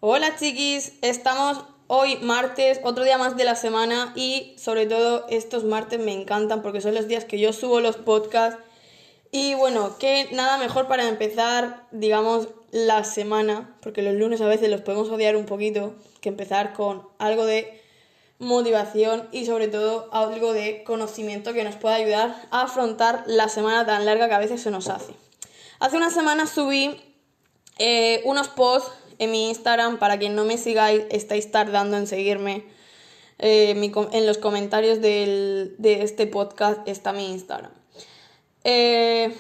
Hola chiquis, estamos hoy martes, otro día más de la semana y sobre todo estos martes me encantan porque son los días que yo subo los podcasts y bueno, que nada mejor para empezar, digamos, la semana, porque los lunes a veces los podemos odiar un poquito, que empezar con algo de motivación y sobre todo algo de conocimiento que nos pueda ayudar a afrontar la semana tan larga que a veces se nos hace. Hace una semana subí unos posts en mi Instagram. Para quien no me sigáis, estáis tardando en seguirme. En los comentarios de este podcast está mi Instagram. En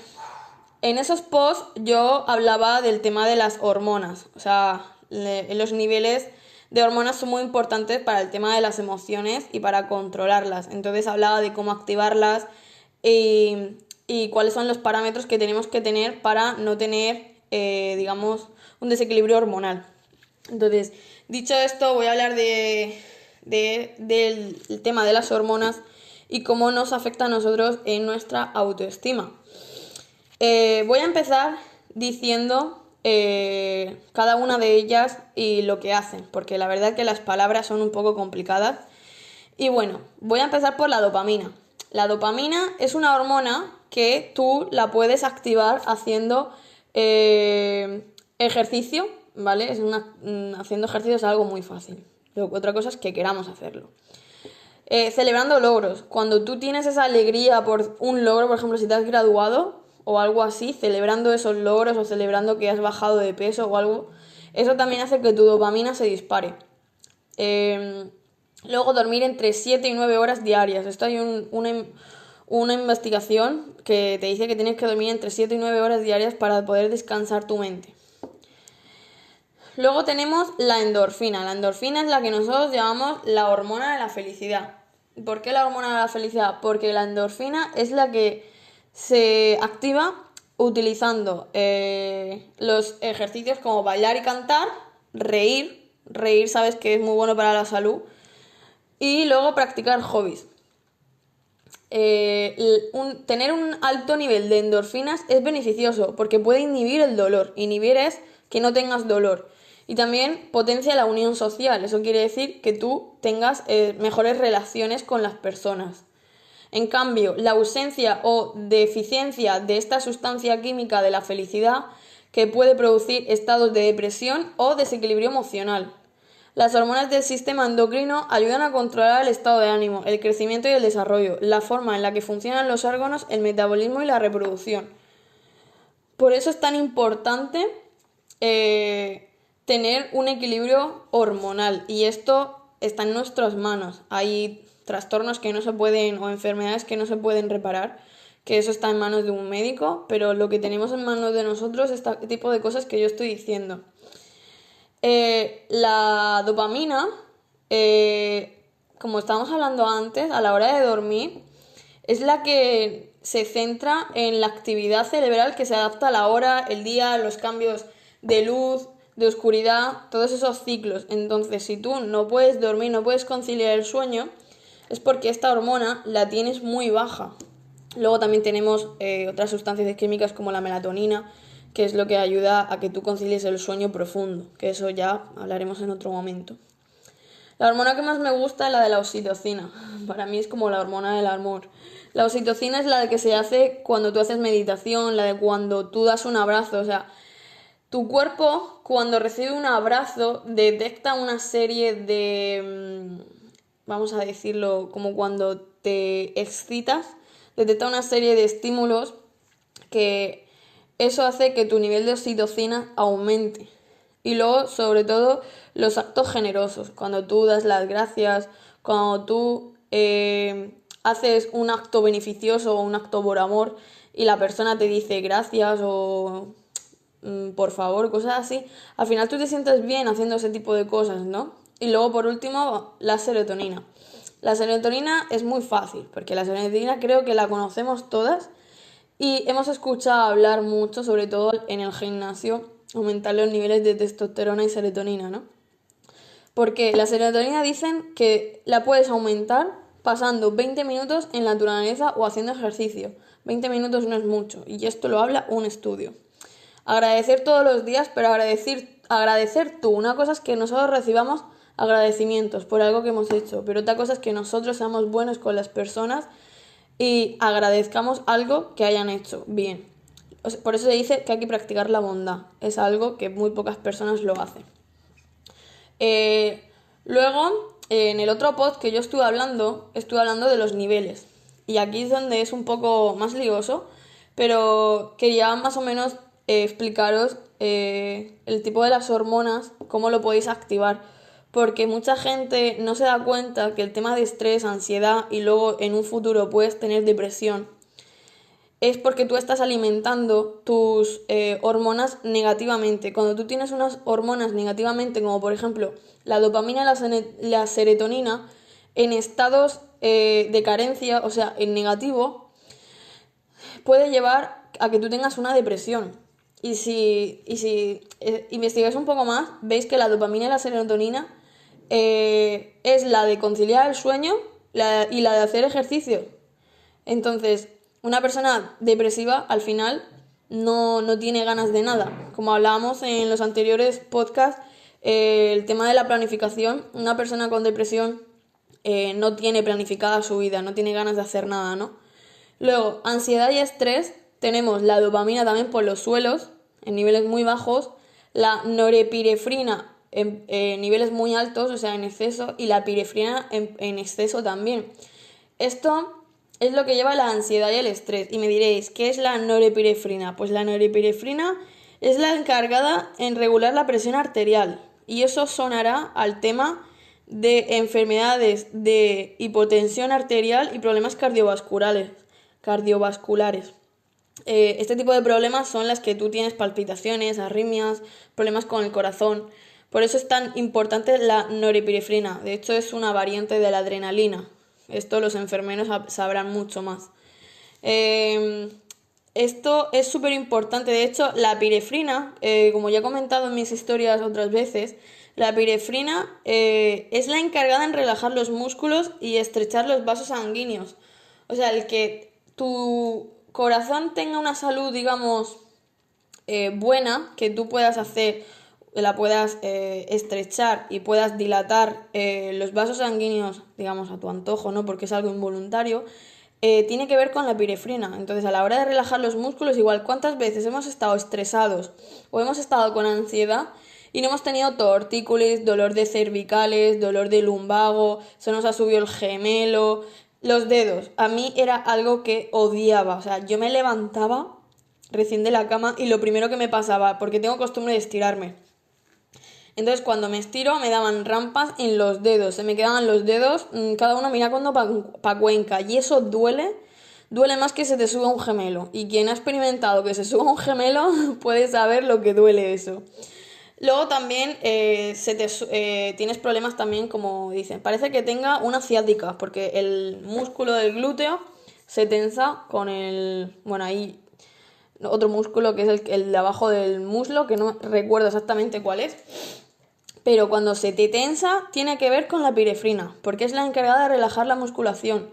esos posts yo hablaba del tema de las hormonas. O sea, los niveles de hormonas son muy importantes para el tema de las emociones y para controlarlas. Entonces hablaba de cómo activarlas y cuáles son los parámetros que tenemos que tener para no tener, digamos, un desequilibrio hormonal. Entonces, dicho esto, voy a hablar del tema de las hormonas y cómo nos afecta a nosotros en nuestra autoestima. Voy a empezar diciendo cada una de ellas y lo que hacen, porque la verdad que las palabras son un poco complicadas. Y bueno, voy a empezar por la dopamina. La dopamina es una hormona que tú la puedes activar haciendo ejercicio, ¿vale? Haciendo ejercicio es algo muy fácil. Otra cosa es que queramos hacerlo. Celebrando logros. Cuando tú tienes esa alegría por un logro, por ejemplo, si te has graduado o algo así, celebrando esos logros o celebrando que has bajado de peso o algo, eso también hace que tu dopamina se dispare. Luego, dormir entre 7 y 9 horas diarias. Esto hay una investigación que te dice que tienes que dormir entre 7 y 9 horas diarias para poder descansar tu mente. Luego tenemos la endorfina. La endorfina es la que nosotros llamamos la hormona de la felicidad. ¿Por qué la hormona de la felicidad? Porque la endorfina es la que se activa utilizando los ejercicios como bailar y cantar, reír. Reír sabes que es muy bueno para la salud. Y luego practicar hobbies. Tener un alto nivel de endorfinas es beneficioso porque puede inhibir el dolor. Inhibir es que no tengas dolor. Y también potencia la unión social. Eso quiere decir que tú tengas mejores relaciones con las personas. En cambio, la ausencia o deficiencia de esta sustancia química de la felicidad que puede producir estados de depresión o desequilibrio emocional. Las hormonas del sistema endocrino ayudan a controlar el estado de ánimo, el crecimiento y el desarrollo, la forma en la que funcionan los órganos, el metabolismo y la reproducción. Por eso es tan importante tener un equilibrio hormonal y esto está en nuestras manos. Hay trastornos que no se pueden o enfermedades que no se pueden reparar, que eso está en manos de un médico, pero lo que tenemos en manos de nosotros es este tipo de cosas que yo estoy diciendo. La dopamina, como estábamos hablando antes, a la hora de dormir, es la que se centra en la actividad cerebral que se adapta a la hora, el día, los cambios de luz, de oscuridad, todos esos ciclos. Entonces, si tú no puedes dormir, no puedes conciliar el sueño, es porque esta hormona la tienes muy baja. Luego también tenemos otras sustancias químicas como la melatonina, que es lo que ayuda a que tú concilies el sueño profundo, que eso ya hablaremos en otro momento. La hormona que más me gusta es la de la oxitocina. Para mí es como la hormona del amor. La oxitocina es la de que se hace cuando tú haces meditación, la de cuando tú das un abrazo. O sea, tu cuerpo cuando recibe un abrazo detecta una serie de, vamos a decirlo, como cuando te excitas, detecta una serie de estímulos que eso hace que tu nivel de oxitocina aumente. Y luego, sobre todo, los actos generosos. Cuando tú das las gracias, cuando tú haces un acto beneficioso o un acto por amor y la persona te dice gracias o por favor, cosas así, al final tú te sientes bien haciendo ese tipo de cosas, ¿no? Y luego, por último, la serotonina. La serotonina es muy fácil, porque la serotonina creo que la conocemos todas y hemos escuchado hablar mucho, sobre todo en el gimnasio, aumentar los niveles de testosterona y serotonina, ¿no? Porque la serotonina dicen que la puedes aumentar pasando 20 minutos en la naturaleza o haciendo ejercicio. 20 minutos no es mucho, y esto lo habla un estudio. Agradecer todos los días, pero agradecer tú. Una cosa es que nosotros recibamos agradecimientos por algo que hemos hecho, pero otra cosa es que nosotros seamos buenos con las personas y agradezcamos algo que hayan hecho bien. Por eso se dice que hay que practicar la bondad. Es algo que muy pocas personas lo hacen. Luego, en el otro pod que yo estuve hablando de los niveles. Y aquí es donde es un poco más lioso, pero quería más o menos explicaros el tipo de las hormonas, cómo lo podéis activar. Porque mucha gente no se da cuenta que el tema de estrés, ansiedad y luego en un futuro puedes tener depresión, es porque tú estás alimentando tus hormonas negativamente. Cuando tú tienes unas hormonas negativamente, como por ejemplo la dopamina y la serotonina, en estados de carencia, o sea, en negativo, puede llevar a que tú tengas una depresión. Y si investigáis un poco más, veis que la dopamina y la serotonina es la de conciliar el sueño y la de hacer ejercicio. Entonces, una persona depresiva al final no tiene ganas de nada. Como hablábamos en los anteriores podcasts, el tema de la planificación, una persona con depresión no tiene planificada su vida, no tiene ganas de hacer nada, ¿no? Luego, ansiedad y estrés, tenemos la dopamina también por los suelos, en niveles muy bajos, la norepinefrina en niveles muy altos, o sea, en exceso, y la epinefrina en exceso también. Esto es lo que lleva la ansiedad y el estrés. Y me diréis, ¿qué es la norepinefrina? Pues la norepinefrina es la encargada en regular la presión arterial. Y eso sonará al tema de enfermedades de hipotensión arterial y problemas cardiovasculares. Este tipo de problemas son las que tú tienes palpitaciones, arritmias, problemas con el corazón. Por eso es tan importante la norepinefrina. De hecho, es una variante de la adrenalina. Esto los enfermeros sabrán mucho más. Esto es súper importante. De hecho, la epinefrina, como ya he comentado en mis historias otras veces, la epinefrina es la encargada en relajar los músculos y estrechar los vasos sanguíneos. O sea, el que tu corazón tenga una salud, digamos, buena, que tú puedas la puedas estrechar y puedas dilatar los vasos sanguíneos, digamos, a tu antojo, ¿no? Porque es algo involuntario, tiene que ver con la epinefrina. Entonces, a la hora de relajar los músculos, igual, ¿cuántas veces hemos estado estresados o hemos estado con ansiedad y no hemos tenido tortícolis, dolor de cervicales, dolor de lumbago, se nos ha subido el gemelo, los dedos? A mí era algo que odiaba. O sea, yo me levantaba recién de la cama y lo primero que me pasaba, porque tengo costumbre de estirarme, entonces cuando me estiro me daban rampas en los dedos, se me quedaban los dedos, cada uno mirando pa' Cuenca, y eso duele más que se te suba un gemelo, y quien ha experimentado que se suba un gemelo puede saber lo que duele eso. Luego también tienes problemas también, como dicen, parece que tenga una ciática, porque el músculo del glúteo se tensa con ahí otro músculo que es el de abajo del muslo, que no recuerdo exactamente cuál es. Pero cuando se te tensa, tiene que ver con la epinefrina, porque es la encargada de relajar la musculación.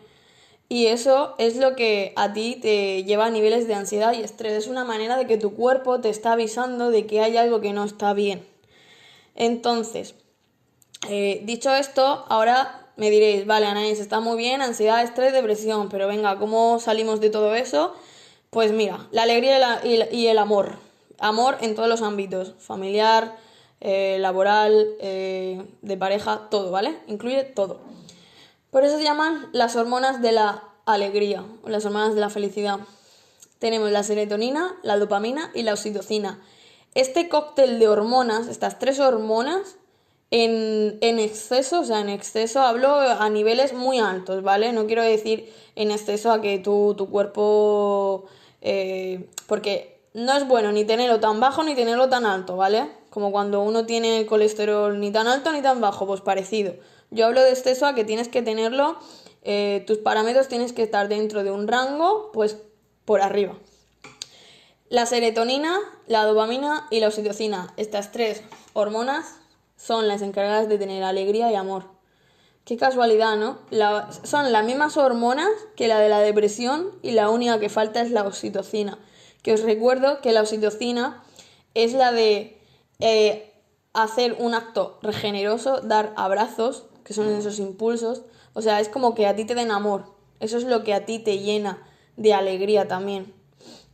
Y eso es lo que a ti te lleva a niveles de ansiedad y estrés. Es una manera de que tu cuerpo te está avisando de que hay algo que no está bien. Entonces, dicho esto, ahora me diréis, vale, Anaís, está muy bien, ansiedad, estrés, depresión, pero venga, ¿cómo salimos de todo eso? Pues mira, la alegría y el amor. Amor en todos los ámbitos, familiar, laboral, de pareja, todo, ¿vale? Incluye todo. Por eso se llaman las hormonas de la alegría, o las hormonas de la felicidad. Tenemos la serotonina, la dopamina y la oxitocina. Este cóctel de hormonas, estas tres hormonas, en exceso, o sea, en exceso hablo a niveles muy altos, ¿vale? No quiero decir en exceso a que tu cuerpo... porque no es bueno ni tenerlo tan bajo ni tenerlo tan alto, ¿vale? Como cuando uno tiene el colesterol ni tan alto ni tan bajo, pues parecido. Yo hablo de exceso a que tienes que tenerlo, tus parámetros tienes que estar dentro de un rango, pues por arriba. La serotonina, la dopamina y la oxitocina, estas tres hormonas son las encargadas de tener alegría y amor. Qué casualidad, ¿no? Son las mismas hormonas que la de la depresión y la única que falta es la oxitocina. Que os recuerdo que la oxitocina es la de hacer un acto regeneroso, dar abrazos, que son esos impulsos. O sea, es como que a ti te den amor. Eso es lo que a ti te llena de alegría también.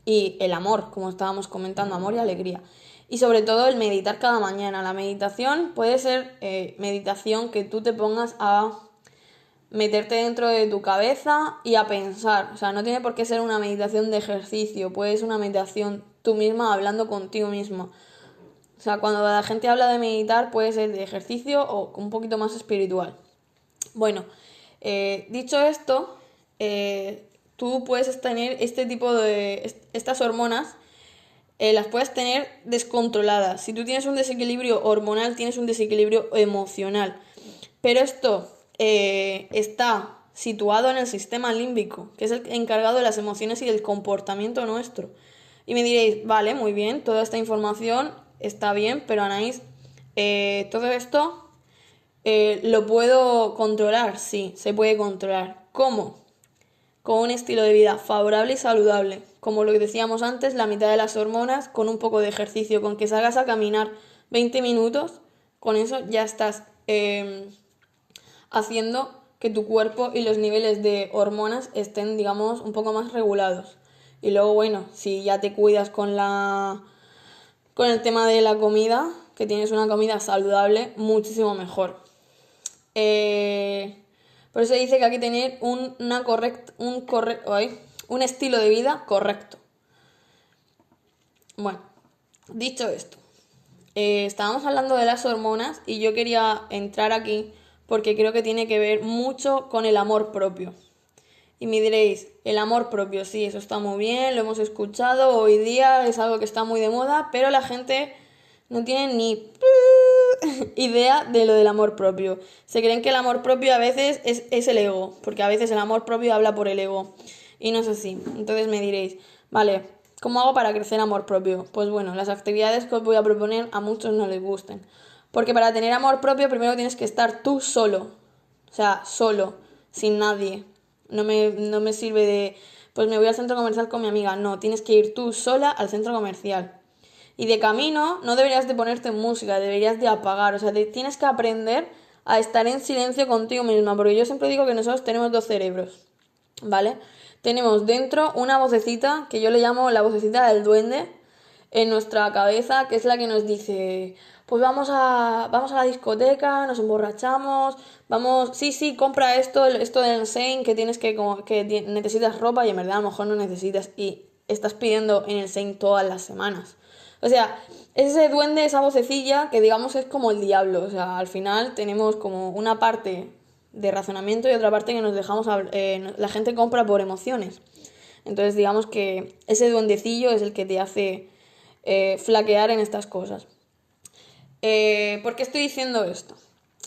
Y el amor, como estábamos comentando, amor y alegría. Y sobre todo el meditar cada mañana. La meditación puede ser meditación que tú te pongas a meterte dentro de tu cabeza y a pensar. O sea, no tiene por qué ser una meditación de ejercicio, puede ser una meditación tú misma hablando contigo misma. O sea, cuando la gente habla de meditar puede ser de ejercicio o un poquito más espiritual. Bueno, dicho esto, tú puedes tener este tipo de... estas hormonas, las puedes tener descontroladas. Si tú tienes un desequilibrio hormonal, tienes un desequilibrio emocional. Pero esto está situado en el sistema límbico, que es el encargado de las emociones y del comportamiento nuestro. Y me diréis, vale, muy bien, toda esta información está bien, pero Anaís, todo esto ¿lo puedo controlar? Sí, se puede controlar. ¿Cómo? Con un estilo de vida favorable y saludable. Como lo que decíamos antes, la mitad de las hormonas, con un poco de ejercicio, con que salgas a caminar 20 minutos, con eso ya estás haciendo que tu cuerpo y los niveles de hormonas estén, digamos, un poco más regulados. Y luego, bueno, si ya te cuidas con el tema de la comida, que tienes una comida saludable, muchísimo mejor. Por eso dice que hay que tener un estilo de vida correcto. Bueno, dicho esto, estábamos hablando de las hormonas y yo quería entrar aquí porque creo que tiene que ver mucho con el amor propio. Y me diréis, el amor propio, sí, eso está muy bien, lo hemos escuchado, hoy día es algo que está muy de moda, pero la gente no tiene ni idea de lo del amor propio. Se creen que el amor propio a veces es el ego, porque a veces el amor propio habla por el ego. Y no es así. Entonces me diréis, vale, ¿cómo hago para crecer amor propio? Pues bueno, las actividades que os voy a proponer a muchos no les gusten. Porque para tener amor propio primero tienes que estar tú solo. O sea, solo, sin nadie. No me sirve de, pues me voy al centro comercial con mi amiga. No, tienes que ir tú sola al centro comercial. Y de camino no deberías de ponerte música, deberías de apagar. O sea, tienes que aprender a estar en silencio contigo misma. Porque yo siempre digo que nosotros tenemos dos cerebros, ¿vale? Tenemos dentro una vocecita, que yo le llamo la vocecita del duende, en nuestra cabeza, que es la que nos dice, pues vamos a la discoteca, nos emborrachamos, vamos, sí, compra esto del Shein, que tienes que necesitas ropa y en verdad a lo mejor no necesitas y estás pidiendo en el Shein todas las semanas. O sea, ese duende, esa vocecilla, que digamos es como el diablo. O sea, al final tenemos como una parte de razonamiento y otra parte que nos dejamos, la gente compra por emociones. Entonces digamos que ese duendecillo es el que te hace flaquear en estas cosas. ¿Por qué estoy diciendo esto?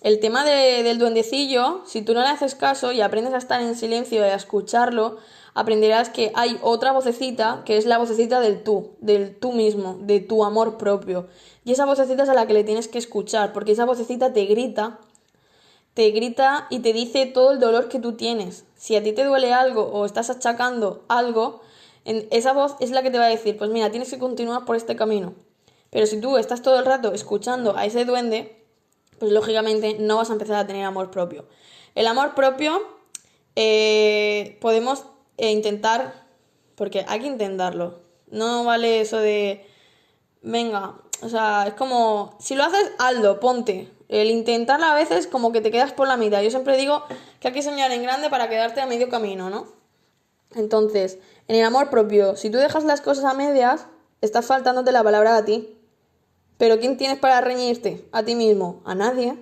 El tema del duendecillo, si tú no le haces caso y aprendes a estar en silencio y a escucharlo, aprenderás que hay otra vocecita que es la vocecita del tú mismo, de tu amor propio. Y esa vocecita es a la que le tienes que escuchar, porque esa vocecita te grita y te dice todo el dolor que tú tienes. Si a ti te duele algo o estás achacando algo, esa voz es la que te va a decir, pues mira, tienes que continuar por este camino. Pero si tú estás todo el rato escuchando a ese duende, pues lógicamente no vas a empezar a tener amor propio. El amor propio podemos intentar, porque hay que intentarlo. No vale eso de, venga, o sea, es como, si lo haces, hazlo, ponte. El intentarlo a veces como que te quedas por la mitad. Yo siempre digo que hay que soñar en grande para quedarte a medio camino, ¿no? Entonces, en el amor propio, si tú dejas las cosas a medias, estás faltándote la palabra a ti. Pero ¿quién tienes para reñirte? ¿A ti mismo? A nadie.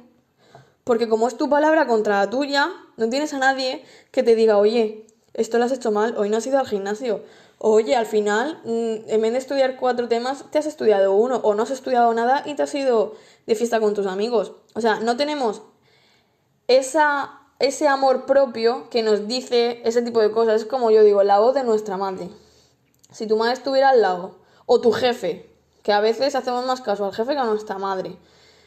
Porque como es tu palabra contra la tuya, no tienes a nadie que te diga, oye, esto lo has hecho mal, hoy no has ido al gimnasio. Oye, al final, en vez de estudiar 4 temas, te has estudiado uno, o no has estudiado nada y te has ido de fiesta con tus amigos. O sea, no tenemos ese amor propio que nos dice ese tipo de cosas. Es como yo digo, la voz de nuestra madre. Si tu madre estuviera al lado, o tu jefe, que a veces hacemos más caso al jefe que a nuestra madre.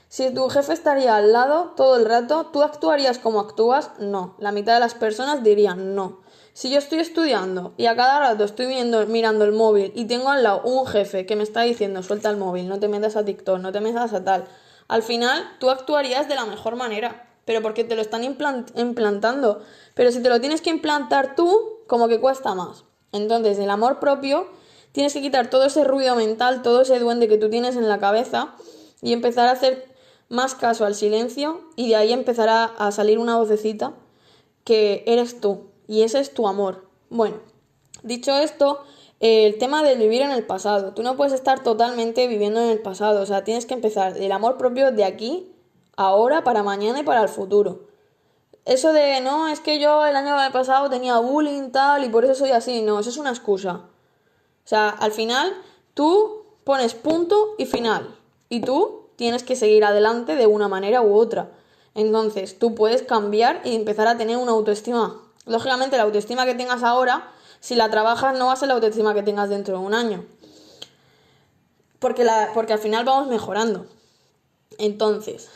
Si tu jefe estaría al lado todo el rato, ¿tú actuarías como actúas? No. La mitad de las personas dirían no. Si yo estoy estudiando y a cada rato estoy mirando el móvil y tengo al lado un jefe que me está diciendo suelta el móvil, no te metas a TikTok, no te metas a tal, al final tú actuarías de la mejor manera, pero porque te lo están implantando. Pero si te lo tienes que implantar tú, como que cuesta más. Entonces, el amor propio, tienes que quitar todo ese ruido mental, todo ese duende que tú tienes en la cabeza y empezar a hacer más caso al silencio, y de ahí empezará a salir una vocecita que eres tú y ese es tu amor. Bueno, dicho esto, el tema de vivir en el pasado. Tú no puedes estar totalmente viviendo en el pasado, o sea, tienes que empezar el amor propio de aquí, ahora, para mañana y para el futuro. Eso de, no, es que yo el año pasado tenía bullying tal y por eso soy así, no, eso es una excusa. O sea, al final tú pones punto y final y tú tienes que seguir adelante de una manera u otra. Entonces tú puedes cambiar y empezar a tener una autoestima. Lógicamente la autoestima que tengas ahora, si la trabajas, no va a ser la autoestima que tengas dentro de un año. Porque al final vamos mejorando. Entonces,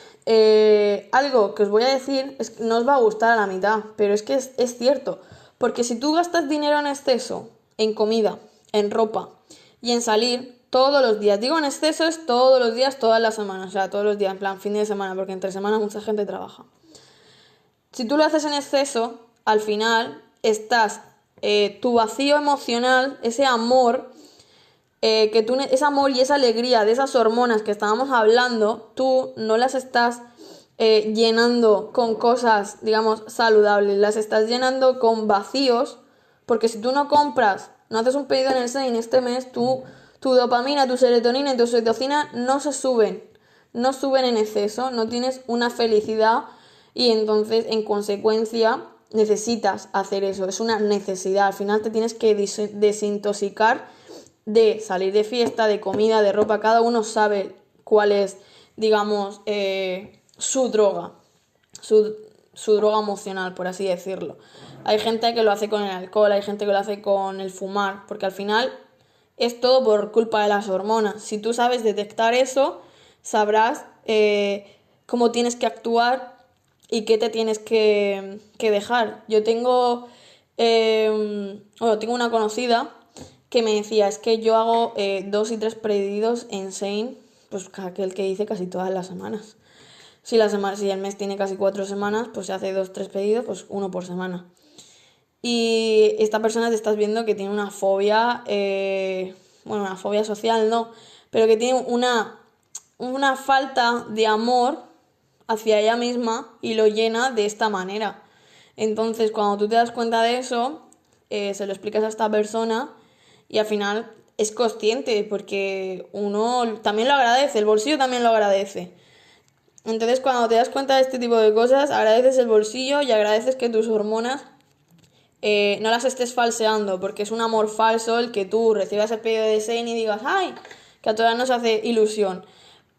algo que os voy a decir es que no os va a gustar a la mitad, pero es que es cierto. Porque si tú gastas dinero en exceso, en comida, en ropa y en salir todos los días, digo en exceso es todos los días, todas las semanas, o sea, todos los días, en plan fin de semana, porque entre semanas mucha gente trabaja. Si tú lo haces en exceso, al final estás, tu vacío emocional, ese amor, ese amor y esa alegría de esas hormonas que estábamos hablando, tú no las estás llenando con cosas, digamos, saludables, las estás llenando con vacíos, porque si tú no compras, no haces un pedido en el Shein este mes, tu dopamina, tu serotonina y tu oxitocina no suben en exceso, no tienes una felicidad y entonces en consecuencia necesitas hacer eso, es una necesidad, al final te tienes que desintoxicar de salir de fiesta, de comida, de ropa, cada uno sabe cuál es, digamos, su droga, su droga emocional, por así decirlo. Hay gente que lo hace con el alcohol, hay gente que lo hace con el fumar, porque al final es todo por culpa de las hormonas. Si tú sabes detectar eso, sabrás cómo tienes que actuar y qué te tienes que dejar. Yo tengo una conocida que me decía, es que yo hago 2 y 3 pedidos en Shein, pues aquel que hice casi todas las semanas. Si el mes tiene casi 4 semanas, pues se hace 2, 3 pedidos, pues uno por semana. Y esta persona te estás viendo que tiene una fobia, una fobia social no, pero que tiene una falta de amor hacia ella misma y lo llena de esta manera. Entonces, cuando tú te das cuenta de eso, se lo explicas a esta persona y al final es consciente porque uno también lo agradece, el bolsillo también lo agradece. Entonces, cuando te das cuenta de este tipo de cosas, agradeces el bolsillo y agradeces que tus hormonas no las estés falseando, porque es un amor falso el que tú recibas el pedido de Shein y digas, ¡ay! Que a todas nos hace ilusión.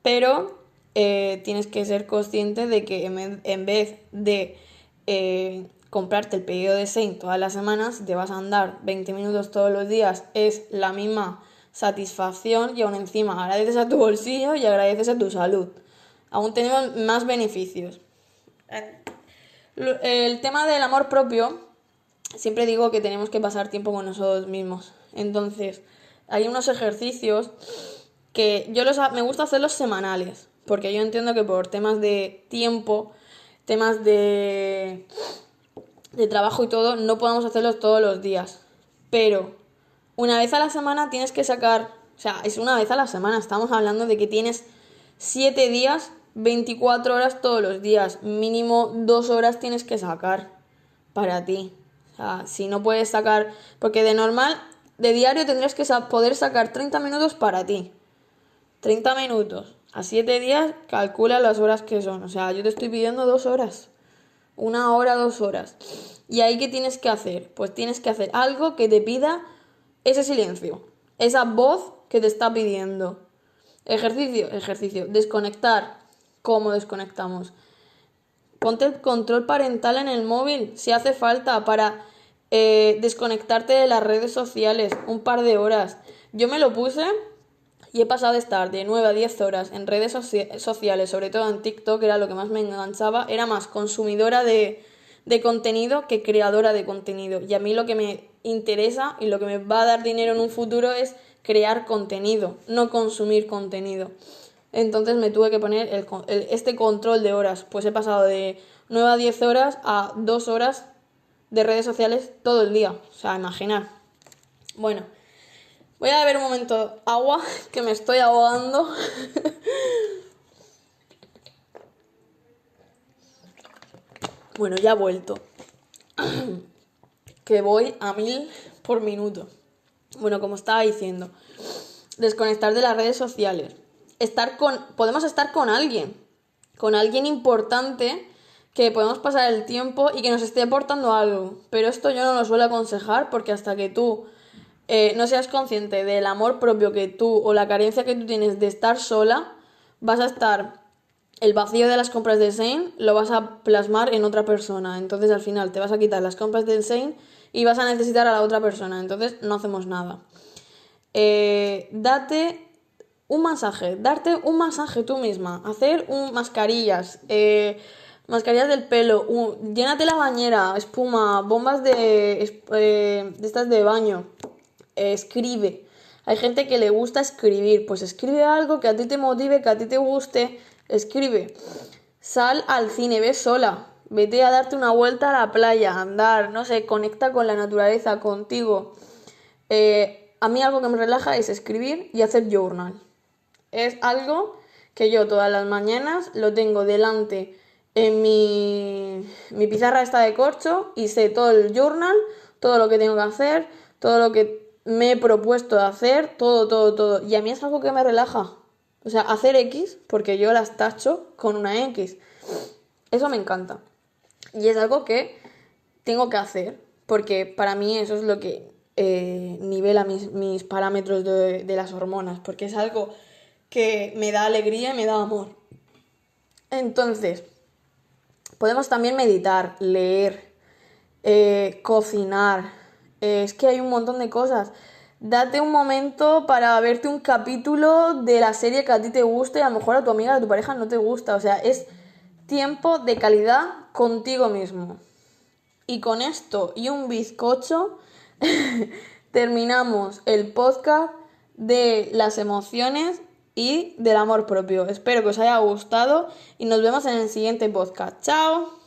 Pero tienes que ser consciente de que en vez de comprarte el pedido de Shein todas las semanas, te vas a andar 20 minutos todos los días, es la misma satisfacción y aún encima agradeces a tu bolsillo y agradeces a tu salud. Aún tenemos más beneficios. El tema del amor propio, siempre digo que tenemos que pasar tiempo con nosotros mismos. Entonces, hay unos ejercicios que me gusta hacerlos semanales, porque yo entiendo que por temas de tiempo, temas de trabajo y todo, no podemos hacerlos todos los días. Pero una vez a la semana tienes que sacar, o sea, es una vez a la semana, estamos hablando de que tienes 7 días, 24 horas todos los días, mínimo 2 horas tienes que sacar para ti. O sea, si no puedes sacar, porque de normal, de diario tendrías que poder sacar 30 minutos para ti. 30 minutos. A 7 días, calcula las horas que son. O sea, yo te estoy pidiendo 2 horas. 1 hora, 2 horas. ¿Y ahí qué tienes que hacer? Pues tienes que hacer algo que te pida ese silencio. Esa voz que te está pidiendo. Ejercicio. Desconectar. ¿Cómo desconectamos? Ponte el control parental en el móvil, si hace falta, para desconectarte de las redes sociales un par de horas. Yo me lo puse y he pasado de estar de 9 a 10 horas en redes sociales, sobre todo en TikTok, que era lo que más me enganchaba, era más consumidora de de contenido que creadora de contenido. Y a mí lo que me interesa y lo que me va a dar dinero en un futuro es crear contenido, no consumir contenido. Entonces me tuve que poner este control de horas. Pues he pasado de 9 a 10 horas a 2 horas de redes sociales todo el día. O sea, imaginar. Bueno, voy a beber un momento agua, que me estoy ahogando. Bueno, ya he vuelto. Que voy a 1000 por minuto. Bueno, como estaba diciendo, desconectar de las redes sociales. Podemos estar con alguien importante, que podemos pasar el tiempo y que nos esté aportando algo. Pero esto yo no lo suelo aconsejar, porque hasta que tú no seas consciente del amor propio que tú o la carencia que tú tienes de estar sola, vas a estar el vacío de las compras de Shein lo vas a plasmar en otra persona. Entonces al final te vas a quitar las compras de Shein y vas a necesitar a la otra persona. Entonces no hacemos nada. Darte un masaje tú misma. Hacer mascarillas. Mascarillas del pelo. Llénate la bañera. Espuma. Bombas de estas de baño. Escribe. Hay gente que le gusta escribir. Pues escribe algo que a ti te motive, que a ti te guste. Escribe. Sal al cine, ve sola. Vete a darte una vuelta a la playa, andar, no sé, conecta con la naturaleza, contigo. A mí algo que me relaja es escribir y hacer journal. Es algo que yo todas las mañanas lo tengo delante en mi pizarra esta de corcho y sé todo el journal, todo lo que tengo que hacer, todo lo que me he propuesto de hacer, todo. Y a mí es algo que me relaja. O sea, hacer X, porque yo las tacho con una X. Eso me encanta. Y es algo que tengo que hacer, porque para mí eso es lo que nivela mis parámetros de las hormonas, porque es algo que me da alegría y me da amor. Entonces, podemos también meditar, leer, cocinar. Es que hay un montón de cosas. Date un momento para verte un capítulo de la serie que a ti te guste y a lo mejor a tu amiga, a tu pareja no te gusta. O sea, es tiempo de calidad contigo mismo. Y con esto y un bizcocho terminamos el podcast de las emociones y del amor propio. Espero que os haya gustado y nos vemos en el siguiente podcast. ¡Chao!